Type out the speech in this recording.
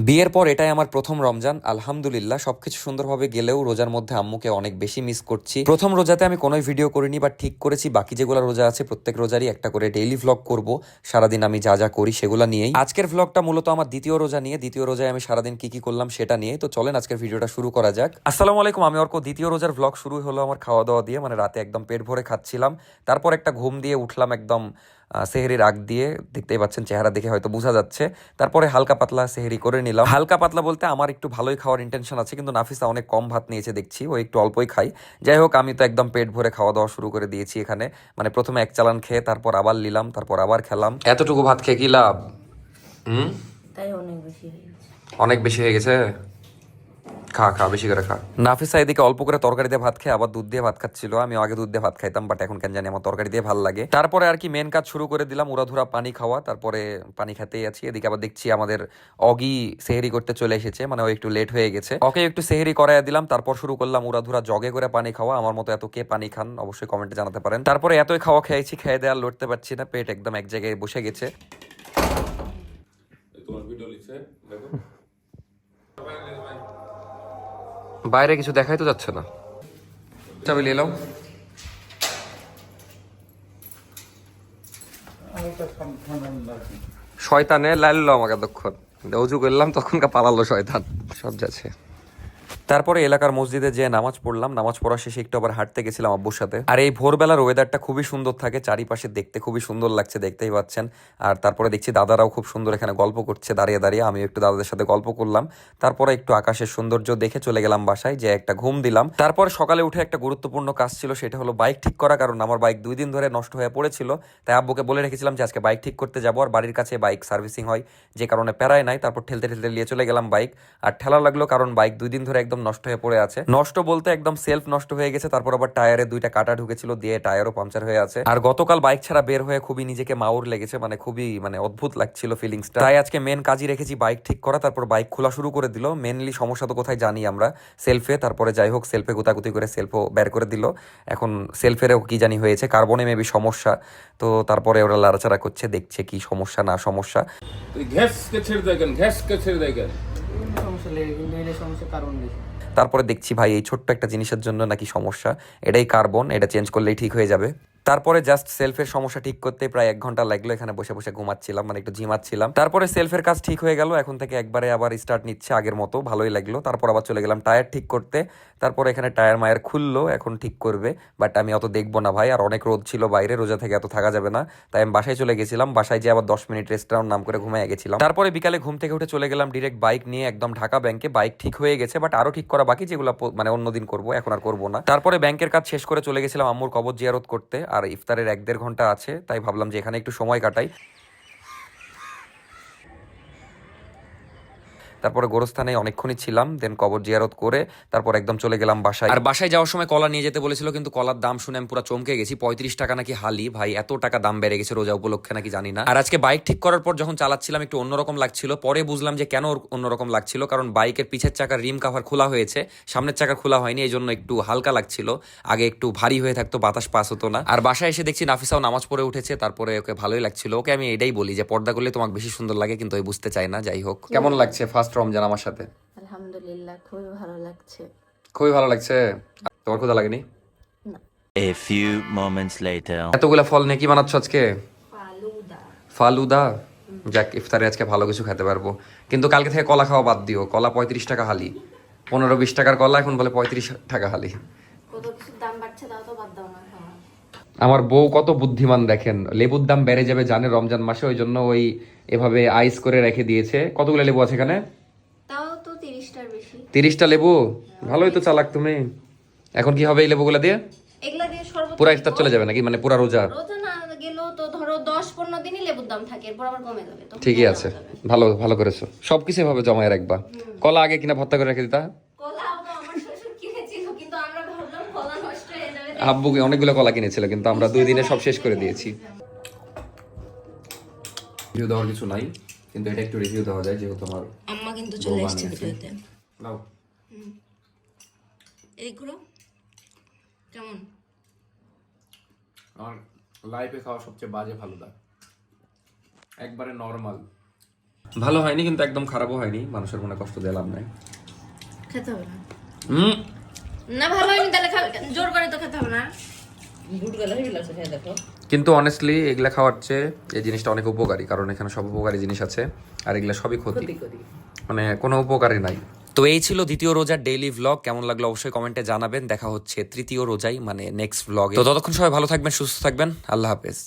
বিয়ের পর এটাই আমার প্রথম রমজান। আলহামদুলিল্লাহ সবকিছু সুন্দরভাবে গেলেও রোজার মধ্যে আম্মুকে অনেক বেশি মিস করছি। প্রথম রোজাতে আমি কোনো ভিডিও করিনি, বাট ঠিক করেছি বাকি যেগুলো রোজা আছে প্রত্যেক রোজারই একটা করে ডেইলি ভ্লগ করব। সারাদিন আমি যা যা করি সেগুলো নিয়েই। আজকের ভ্লগটা মূলত আমার দ্বিতীয় রোজা নিয়ে, দ্বিতীয় রোজায় আমি সারাদিন কি কি করলাম সেটা নিয়ে। তো চলেন আজকের ভিডিওটা শুরু করা যাক। আসসালামু আলাইকুম, আমি অর্ক। দ্বিতীয় রোজার ভ্লগ শুরু হলো আমার খাওয়া দাওয়া দিয়ে, মানে রাতে একদম পেট ভরে খাচ্ছিলাম, তারপর একটা ঘুম দিয়ে উঠলাম একদম সেহরির আগ দিয়ে। দেখতেই পাচ্ছেন চেহারা দেখে হয়তো বোঝা যাচ্ছে। তারপরে হালকা পাতলা সেহরি করে নিলাম। হালকা পাতলা বলতে আমার একটু ভালোই খাওয়ার ইন্টেনশন আছে, কিন্তু নাফিসা অনেক কম ভাত নিয়েছে দেখছি, ও একটু অল্পই খাই। যাই হোক, আমি তো একদম পেট ভরে খাওয়া দাওয়া শুরু করে দিয়েছি এখানে। মানে প্রথমে এক চালান খেয়ে তারপর আবার নিলাম, তারপর আবার খেলাম। এতটুকু ভাত খেয়ে কি লাভ? হুম, তাই অনেক বেশি হয়ে গেছে। অনেক বেশি হয়ে গেছে। খা খা, বেশি করে খা। নাফিসা এদিকে অল্প করে তরকারি দিয়ে ভাত খেয়ে আবার দুধ দিয়ে ভাত খাচ্ছিল। আমি আগে দুধ দিয়ে ভাত খাইতাম, বাট এখন কেন জানি আমার তরকারি দিয়ে ভালো লাগে। তারপরে আর কি মেন কাজ শুরু করে দিলাম, উড়াধুরা পানি খাওয়া। তারপরে পানি খেতেই আছি। এদিকে আবার দেখছি আমাদের অগি সেহরি করতে চলে এসেছে, মানে ও একটু লেট হয়ে গেছে। ওকে একটু সেহরি করাইয়া দিলাম, তারপর শুরু করলাম উড়াধুরা জগে করে পানি খাওয়া। আমার মতো এত কে পানি খান অবশ্যই কমেন্টে জানাতে পারেন। তারপরে এতই খাওয়া খেয়েছি, খেয়ে দেওয়া লড়তে পারছি না, পেট একদম এক জায়গায় বসে গেছে। তোমার ভিডিও লিখছে দেখো, বাইরে কিছু দেখাই তো যাচ্ছে না। চাবি নিয়ে এলাম। শয়তানে লাইলো আমাকে এতক্ষণ, অজু করলাম তখনকার পালালো শয়তান। সব যাচ্ছে। তারপরে এলাকার মসজিদে যে নামাজ পড়লাম, নামাজ পড়া শেষে একটু আবার হাঁটতে গেছিলাম আব্বুর সাথে। আর এই ভোরবেলার ওয়েদারটা খুবই সুন্দর থাকে, চারিপাশে দেখতে খুবই সুন্দর লাগছে, দেখতেই পাচ্ছেন। আর তারপরে দেখছি দাদারাও খুব সুন্দর এখানে গল্প করছে দাঁড়িয়ে দাঁড়িয়ে। আমি একটু দাদাদের সাথে গল্প করলাম, তারপরে একটু আকাশের সৌন্দর্য দেখে চলে গেলাম বাসায়, যে একটা ঘুম দিলাম। তারপরে সকালে উঠে একটা গুরুত্বপূর্ণ কাজ ছিল, সেটা হলো বাইক ঠিক করা। কারণ আমার বাইক 2 দিন ধরে নষ্ট হয়ে পড়েছিল, তাই আব্বুকে বলে রেখেছিলাম যে আজকে বাইক ঠিক করতে যাবো। আর বাড়ির কাছে বাইক সার্ভিসিং হয়, যে কারণে প্যারায় নাই। তারপর ঠেলতে ঠেলতে নিয়ে চলে গেলাম বাইক। আর ঠেলা লাগলো, কারণ বাইক 2 দিন ধরে একদম নষ্ট হয়ে পড়ে আছে। নষ্ট বলতে একদম সেলফ নষ্ট হয়ে গেছে, তারপর আবার টায়ারে 2টা কাটা ঢুকেছিল, দিয়ে টায়ারও পাংচার হয়ে আছে। আর গতকাল বাইক ছাড়া বের হয়ে খুবই নিজেকে মাউর লেগেছে, মানে খুবই অদ্ভুত লাগছিল ফিলিংসটা। তাই আজকে মেন কাজই রেখেছি বাইক ঠিক করা। তারপর বাইক খোলা শুরু করে দিল। মেনলি সমস্যা তো কোথায় জানি আমরা, সেলফে। তারপরে যাই হোক, সেলফে গুতাগুতি করে সেলফও বের করে দিল। এখন সেলফেরও কি জানি হয়েছে, কার্বনে মেবি সমস্যা। তো তারপরে ওরা লাড়াচাড়া করছে, দেখছে কি সমস্যা না সমস্যা। ঘ্যাসকে ছেড়ে দেখেন, ঘ্যাসকে ছেড়ে দেখেন। সমস্যা লেগে, কিন্তু এটা সমস্যার কারণ বেশি। তারপরে দেখছি ভাই এই ছোট্ট একটা জিনিসের জন্য নাকি সমস্যা, এটাই কার্বন, এটা চেঞ্জ করলেই ঠিক হয়ে যাবে। তারপরে জাস্ট সেলফের সমস্যা ঠিক করতে প্রায় 1 ঘন্টা লাগলো। এখানে বসে বসে ঘুমাচ্ছিলাম, মানে একটু ঝিমাচ্ছিলাম। তারপরে সেলফের কাজ ঠিক হয়ে গেল, এখন থেকে একবারে আবার স্টার্ট নিচ্ছে আগের মতো, ভালোই লাগলো। তারপর আবার চলে গেলাম টায়ার ঠিক করতে। তারপরে এখানে টায়ার মায়ের খুললো, এখন ঠিক করবে, বাট আমি অত দেখবো না ভাই। আর অনেক রোদ ছিল বাইরে, রোজা থেকে এত থাকা যাবে না, তাই আমি বাসায় চলে গেছিলাম। বাসায় যে আবার 10 মিনিট রেস্টুরেন্ট নাম করে ঘুমিয়ে গেছিলাম। তারপরে বিকালে ঘুম থেকে উঠে চলে গেলাম ডিরেক্ট বাইক নিয়ে একদম ঢাকা ব্যাংকে। বাইক ঠিক হয়ে গেছে, বাট আরো ঠিক করা বাকি, যেগুলো অন্যদিন করবো, এখন আর করবো না। তারপরে ব্যাংকের কাজ শেষ করে চলে গেছিলাম আম্মুর কবর জিয়ারত করতে। আর ইফতারের 1-1.5 ঘন্টা আছে, তাই ভাবলাম যে এখানে একটু সময় কাটাই। তারপরে গোরস্থানে অনেকক্ষণই ছিলাম, দেন কবর জিয়ারত করে তারপর একদম চলে গেলাম বাসায়। আর বাসায় যাওয়ার সময় কলা নিয়ে যেতে বলেছিল, কিন্তু কলার দাম শুনে আমি পুরো চমকে গেছি। 35 টাকা নাকি হালি। ভাই এত টাকা দাম বেড়ে গেছে রোজা উপলক্ষে নাকি জানি না। আর আজকে বাইক ঠিক করার পর যখন চালাচ্ছিলাম একটু অন্যরকম লাগছিল, পরে বুঝলাম যে কেন অন্যরকম লাগছিল। কারণ বাইকের পিছের চাকার রিম কাভার খোলা হয়েছে, সামনের চাকা খোলা হয়নি, এই জন্য একটু হালকা লাগছিল। আগে একটু ভারী হয়ে থাকতো, বাতাস পাস হতো না। আর বাসায় এসে দেখছি নাফিসাও নামাজ পড়ে উঠেছে, তারপরে ওকে ভালোই লাগছিল। ওকে আমি এটাই বলি যে পর্দা করলে তোমাকে বেশি সুন্দর লাগে, কিন্তু ওই বুঝতে চায় না। যাই হোক, কেমন লাগছে ফার্স্ট রমজান আমার সাথে? আলহামদুলিল্লাহ, খুবই ভালো লাগছে। খুবই ভালো লাগছে। তোমার ক্ষুধা লাগেনি? না। A few moments later. এতগুলা ফল নিয়ে কি বানাচ্ছ আজকে? ফালুদা। ফালুদা। যাক, ইফতারে আজকে ভালো কিছু খেতে পারবো। কিন্তু কালকে থেকে কলা খাওয়া বাদ দিও। কলা 35 টাকা হালি। 15-20 টাকার কলা এখন বলে 35 টাকা হালি। কত কিছুর দাম বাড়ছে, তাও তো বাদ দাও না খাওয়া। আমার বউ কত বুদ্ধিমান দেখেন, লেবুর দাম বেড়ে যাবে জানে রমজান মাসে, ওই জন্য ওই এভাবে আইস করে রেখে দিয়েছে। কতগুলো লেবু আছে এখানে? তাও তো 30টার বেশি। 30টা লেবু? ভালোই তো চালাক তুমি। এখন কি হবে এই লেবুগুলা দিয়ে? এগুলা দিয়ে শরবত পুরা ইফতার চলে যাবে নাকি, মানে পুরা রোজা? রোজা না গেলেও তো ধরো 10-15 দিনই লেবুর দাম থাকে, এরপর আবার কমে যাবে। তো ঠিকই আছে, ভালো ভালো করেছো। সবকিছু ভাবে জমায় রাখবা। কলা আগে কিনা ভর্তা করে রেখে দিতা। কলাও তো আমার শ্বশুর কিনেছিল, কিন্তু আমরা ভাবলাম কলা নষ্ট হয়ে যাবে। আব্বু অনেকগুলো কলা কিনেছিল, কিন্তু আমরা 2 দিনে সব শেষ করে দিয়েছি। রিভিউ দেওয়ার কিছু নাই, কিন্তু এটা একটু রিভিউ দেওয়া যায়, যেহেতু আমার আম্মা কিন্তু চলে আসছে ভিডিওতে। নাও। এইগুলো কেমন? আমার লাইফে খাওয়া সবচেয়ে বাজে ফালুদা, একবারে নর্মাল। ভালো হয়নি কিন্তু একদম খারাপও হয়নি, মানুষের মনে কষ্ট দিলাম নাই। খেতে হবে না। না ভালো হয়নি তাহলে খাবে কেন? জোর করে তো খেতে হবে না। কিন্তু অনেস্টলি এগুলা খাওয়ার চেয়ে এই জিনিসটা অনেক উপকারী, কারণ এখানে সব উপকারী জিনিস আছে আর এগুলা সবই ক্ষতি, মানে কোনো উপকারী নাই। তো এই ছিল দ্বিতীয় রোজার ডেইলি ভ্লগ। কেমন লাগলো অবশ্যই কমেন্টে জানাবেন। দেখা হচ্ছে তৃতীয় রোজাই, মানে নেক্সট ভ্লগে। তো ততক্ষণ সবাই ভালো থাকবেন, সুস্থ থাকবেন। আল্লাহ হাফেজ।